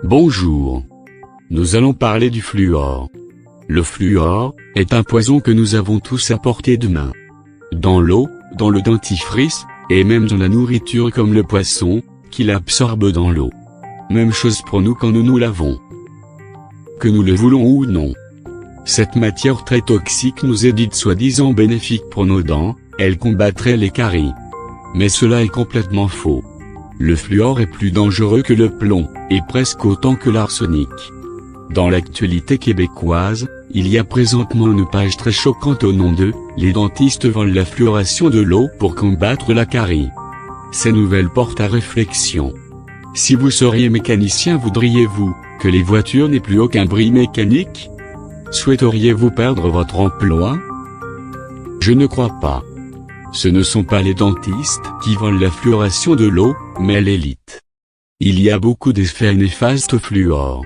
Bonjour. Nous allons parler du fluor. Le fluor est un poison que nous avons tous à portée de main. Dans l'eau, dans le dentifrice, et même dans la nourriture comme le poisson, qui l'absorbe dans l'eau. Même chose pour nous quand nous nous lavons. Que nous le voulons ou non. Cette matière très toxique nous est dite soi-disant bénéfique pour nos dents, elle combattrait les caries. Mais cela est complètement faux. Le fluor est plus dangereux que le plomb, et presque autant que l'arsenic. Dans l'actualité québécoise, il y a présentement une page très choquante au nom de « Les dentistes vendent la fluoration de l'eau pour combattre la carie ». Ces nouvelles portent à réflexion. Si vous seriez mécanicien, voudriez-vous que les voitures n'aient plus aucun bris mécanique? Souhaiteriez-vous perdre votre emploi? Je ne crois pas. Ce ne sont pas les dentistes qui vendent la fluoration de l'eau, mais l'élite. Il y a beaucoup d'effets néfastes au fluor.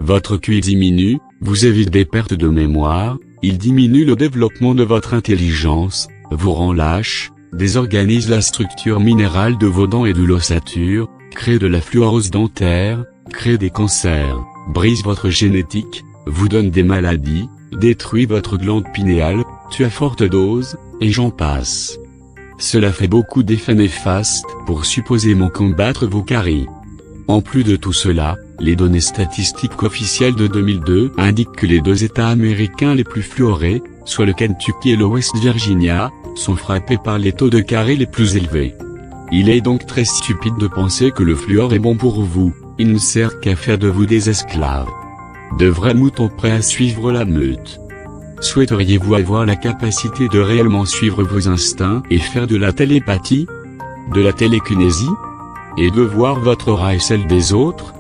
Votre QI diminue, vous évite des pertes de mémoire, il diminue le développement de votre intelligence, vous rend lâche, désorganise la structure minérale de vos dents et de l'ossature, crée de la fluorose dentaire, crée des cancers, brise votre génétique, vous donne des maladies, détruit votre glande pinéale, tue à forte dose, et j'en passe. Cela fait beaucoup d'effets néfastes pour supposément combattre vos caries. En plus de tout cela, les données statistiques officielles de 2002 indiquent que les deux États américains les plus fluorés, soit le Kentucky et le West Virginia, sont frappés par les taux de caries les plus élevés. Il est donc très stupide de penser que le fluor est bon pour vous, il ne sert qu'à faire de vous des esclaves. De vrais moutons prêts à suivre la meute. Souhaiteriez-vous avoir la capacité de réellement suivre vos instincts et faire de la télépathie? De la télékinésie? Et de voir votre aura et celle des autres?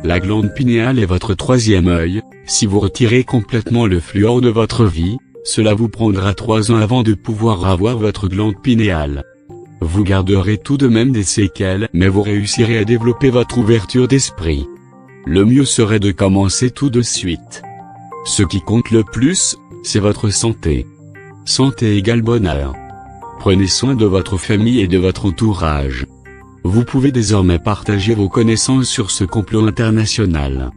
La glande pinéale est votre troisième œil, si vous retirez complètement le fluor de votre vie, cela vous prendra 3 ans avant de pouvoir avoir votre glande pinéale. Vous garderez tout de même des séquelles, mais vous réussirez à développer votre ouverture d'esprit. Le mieux serait de commencer tout de suite. Ce qui compte le plus, c'est votre santé. Santé égale bonheur. Prenez soin de votre famille et de votre entourage. Vous pouvez désormais partager vos connaissances sur ce complot international.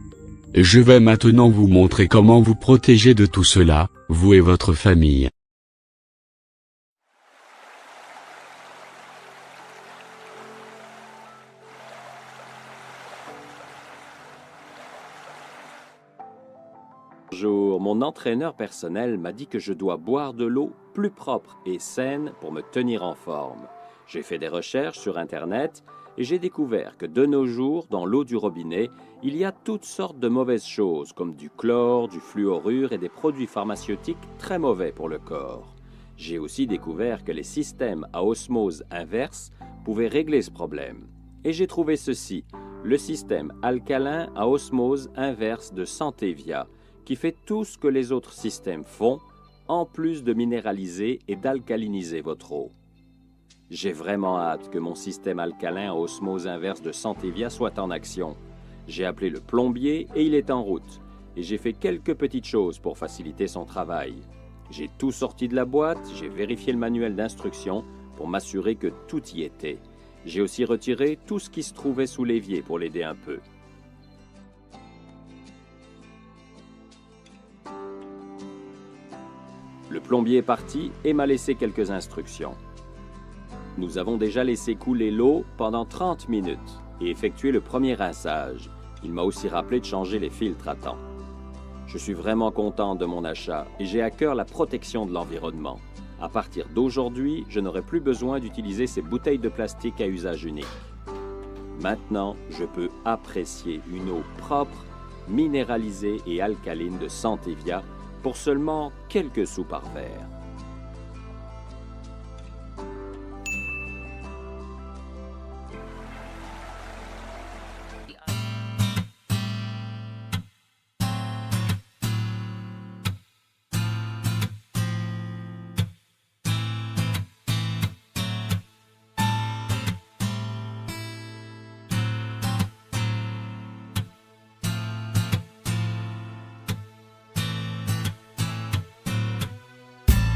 Je vais maintenant vous montrer comment vous protéger de tout cela, vous et votre famille. Bonjour, mon entraîneur personnel m'a dit que je dois boire de l'eau plus propre et saine pour me tenir en forme. J'ai fait des recherches sur Internet et j'ai découvert que de nos jours, dans l'eau du robinet, il y a toutes sortes de mauvaises choses, comme du chlore, du fluorure et des produits pharmaceutiques très mauvais pour le corps. J'ai aussi découvert que les systèmes à osmose inverse pouvaient régler ce problème. Et j'ai trouvé ceci, le système alcalin à osmose inverse de Santevia, qui fait tout ce que les autres systèmes font, en plus de minéraliser et d'alcaliniser votre eau. J'ai vraiment hâte que mon système alcalin à osmose inverse de Santevia soit en action. J'ai appelé le plombier et il est en route. Et j'ai fait quelques petites choses pour faciliter son travail. J'ai tout sorti de la boîte, j'ai vérifié le manuel d'instruction pour m'assurer que tout y était. J'ai aussi retiré tout ce qui se trouvait sous l'évier pour l'aider un peu. Le plombier est parti et m'a laissé quelques instructions. Nous avons déjà laissé couler l'eau pendant 30 minutes et effectué le premier rinçage. Il m'a aussi rappelé de changer les filtres à temps. Je suis vraiment content de mon achat et j'ai à cœur la protection de l'environnement. À partir d'aujourd'hui, je n'aurai plus besoin d'utiliser ces bouteilles de plastique à usage unique. Maintenant, je peux apprécier une eau propre, minéralisée et alcaline de Santevia pour seulement quelques sous par verre.